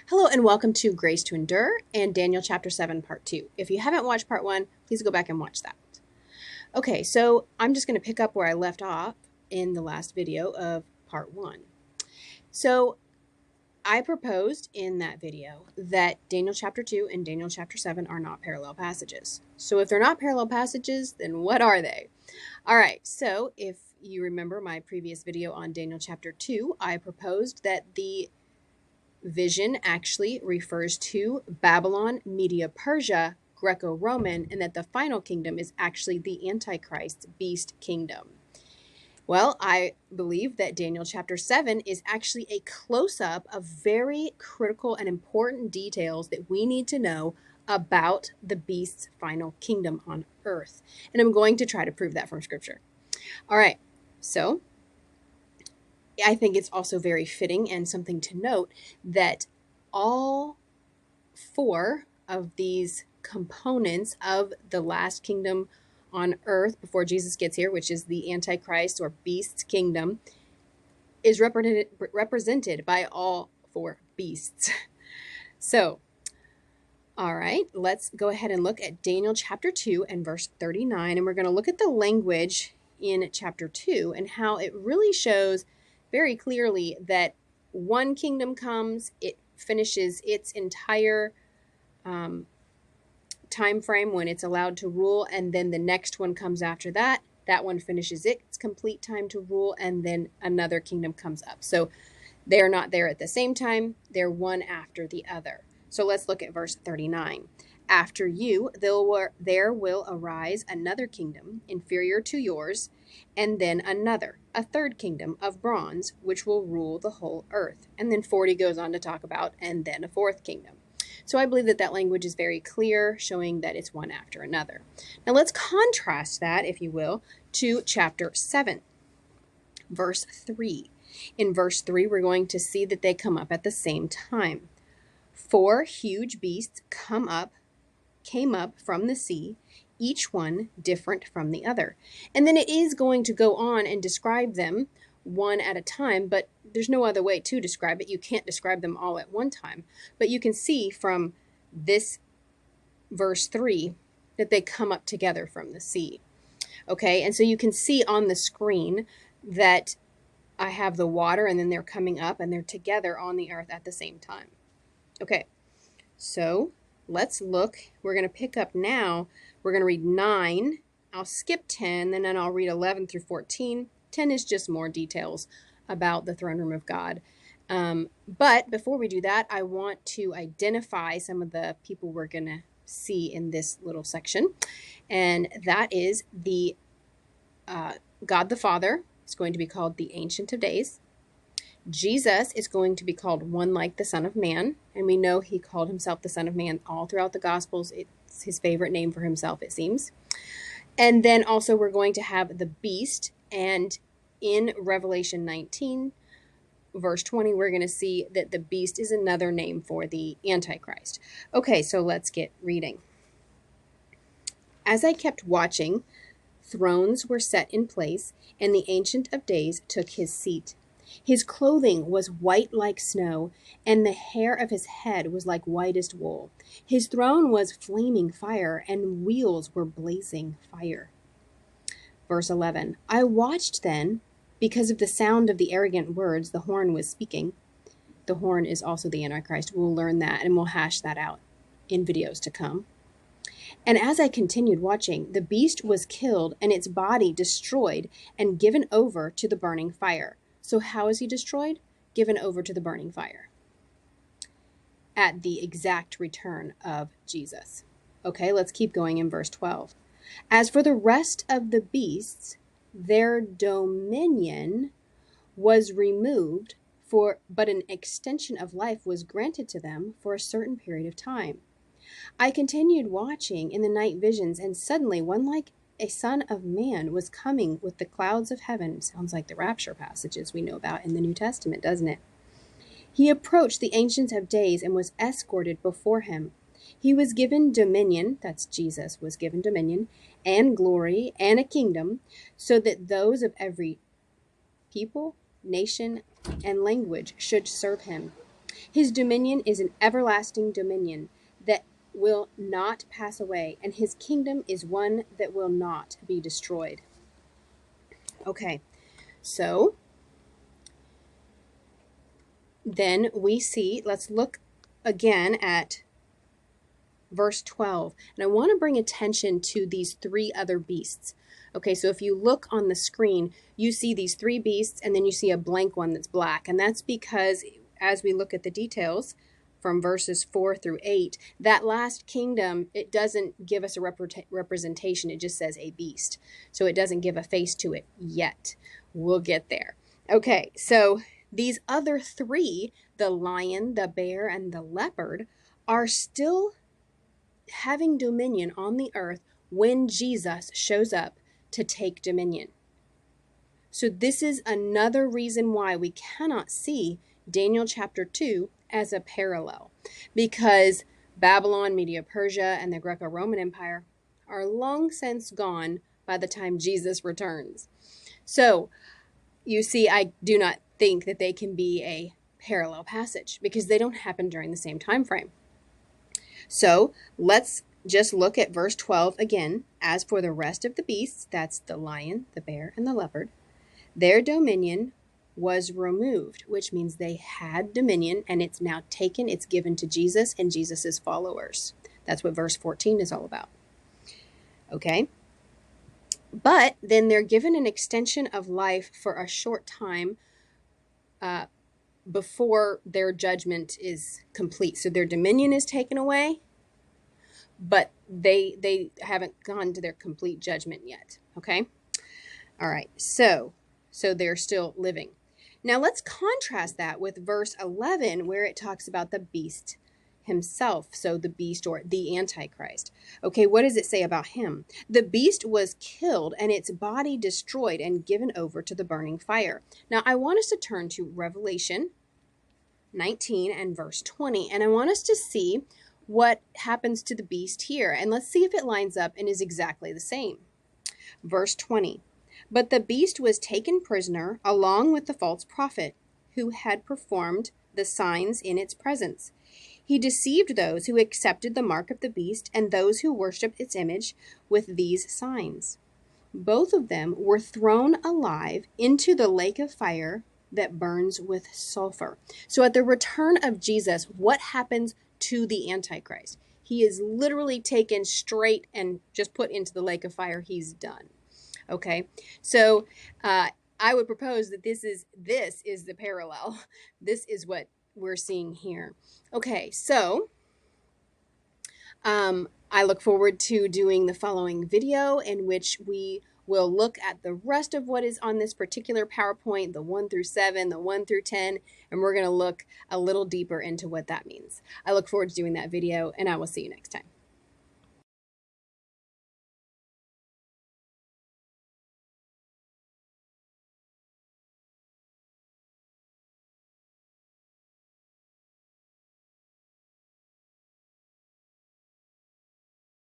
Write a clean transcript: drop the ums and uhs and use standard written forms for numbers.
Hello and welcome to Grace to Endure and Daniel chapter 7 part 2. If you haven't watched part 1, please go back and watch that. Okay, so I'm just going to pick up where I left off in the last video of part 1. So I proposed in that video that Daniel chapter 2 and Daniel chapter 7 are not parallel passages. So if they're not parallel passages, then what are they? All right, so if you remember my previous video on Daniel chapter 2, I proposed that the vision actually refers to Babylon, Media, Persia, Greco-Roman, and that the final kingdom is actually the Antichrist beast kingdom. Well, I believe that Daniel chapter 7 is actually a close-up of very critical and important details that we need to know about the beast's final kingdom on earth. And I'm going to try to prove that from scripture. All right, so I think it's also very fitting and something to note that all four of these components of the last kingdom on earth before Jesus gets here, which is the Antichrist or beast's kingdom, is represented by all four beasts. So, all right, let's go ahead and look at Daniel chapter 2 and verse 39. And we're going to look at the language in chapter 2 and how it really shows very clearly that one kingdom comes, it finishes its entire time frame when it's allowed to rule, and then the next one comes after that. That one finishes its complete time to rule, and then another kingdom comes up. So they're not there at the same time. They're one after the other. So let's look at verse 39. After you, there will arise another kingdom inferior to yours, and then another, a third kingdom of bronze, which will rule the whole earth. And then 40 goes on to talk about, and then a fourth kingdom. So I believe that that language is very clear, showing that it's one after another. Now let's contrast that, if you will, to chapter 7, verse 3. In verse 3, we're going to see that they come up at the same time. 4 huge beasts came up from the sea, each one different from the other. And then it is going to go on and describe them one at a time, but there's no other way to describe it. You can't describe them all at one time. But you can see from this verse 3 that they come up together from the sea. Okay, and so you can see on the screen that I have the water and then they're coming up and they're together on the earth at the same time. Okay, so let's look. We're going to pick up now. We're going to read 9. I'll skip 10, and then I'll read 11 through 14. 10 is just more details about the throne room of God. But before we do that, I want to identify some of the people we're going to see in this little section. And that is the God the Father is going to be called the Ancient of Days. Jesus is going to be called one like the Son of Man. And we know he called himself the Son of Man all throughout the Gospels. It's his favorite name for himself, it seems. And then also we're going to have the beast. And in Revelation 19, verse 20, we're going to see that the beast is another name for the Antichrist. Okay, so let's get reading. As I kept watching, thrones were set in place, and the Ancient of Days took his seat. His clothing was white like snow, and the hair of his head was like whitest wool. His throne was flaming fire, and wheels were blazing fire. Verse 11, I watched then, because of the sound of the arrogant words the horn was speaking. The horn is also the Antichrist. We'll learn that, and we'll hash that out in videos to come. And as I continued watching, the beast was killed, and its body destroyed and given over to the burning fire. So how is he destroyed? Given over to the burning fire. At the exact return of Jesus. Okay, let's keep going in verse 12. As for the rest of the beasts, their dominion was removed, but an extension of life was granted to them for a certain period of time. I continued watching in the night visions, and suddenly one like a son of man was coming with the clouds of heaven. Sounds like the rapture passages we know about in the New Testament, doesn't it? He approached the Ancient of Days and was escorted before him. He was given dominion, that's Jesus was given dominion, and glory, and a kingdom, so that those of every people, nation, and language should serve him. His dominion is an everlasting dominion that will not pass away, and his kingdom is one that will not be destroyed. Okay, so then we see, let's look again at verse 12. And I want to bring attention to these three other beasts. Okay, so if you look on the screen, you see these three beasts, and then you see a blank one that's black. And that's because as we look at the details from verses 4 through 8, that last kingdom, it doesn't give us a representation. It just says a beast. So it doesn't give a face to it yet. We'll get there. Okay, so these other three, the lion, the bear, and the leopard, are still having dominion on the earth when Jesus shows up to take dominion. So this is another reason why we cannot see Daniel chapter 2 as a parallel, because Babylon, Media-Persia, and the Greco-Roman Empire are long since gone by the time Jesus returns. So you see, I do not think that they can be a parallel passage because they don't happen during the same time frame. So let's just look at verse 12 again. As for the rest of the beasts, that's the lion, the bear, and the leopard, their dominion was removed, which means they had dominion, and it's now taken, it's given to Jesus and Jesus's followers. That's what verse 14 is all about. Okay? But then they're given an extension of life for a short time before their judgment is complete. So their dominion is taken away, but they haven't gone to their complete judgment yet. Okay? All right. So they're still living. Now let's contrast that with verse 11, where it talks about the beast himself. So the beast, or the Antichrist. Okay, what does it say about him? The beast was killed and its body destroyed and given over to the burning fire. Now I want us to turn to Revelation 19 and verse 20, and I want us to see what happens to the beast here, and let's see if it lines up and is exactly the same. Verse 20, but the beast was taken prisoner along with the false prophet who had performed the signs in its presence. He deceived those who accepted the mark of the beast and those who worshipped its image with these signs. Both of them were thrown alive into the lake of fire that burns with sulfur. So at the return of Jesus, what happens to the Antichrist? He is literally taken straight and just put into the lake of fire. He's done. Okay, so I would propose that this is the parallel. This is what we're seeing here. Okay, so I look forward to doing the following video in which we will look at the rest of what is on this particular PowerPoint, the 1 through 7, the 1 through 10, and we're going to look a little deeper into what that means. I look forward to doing that video, and I will see you next time.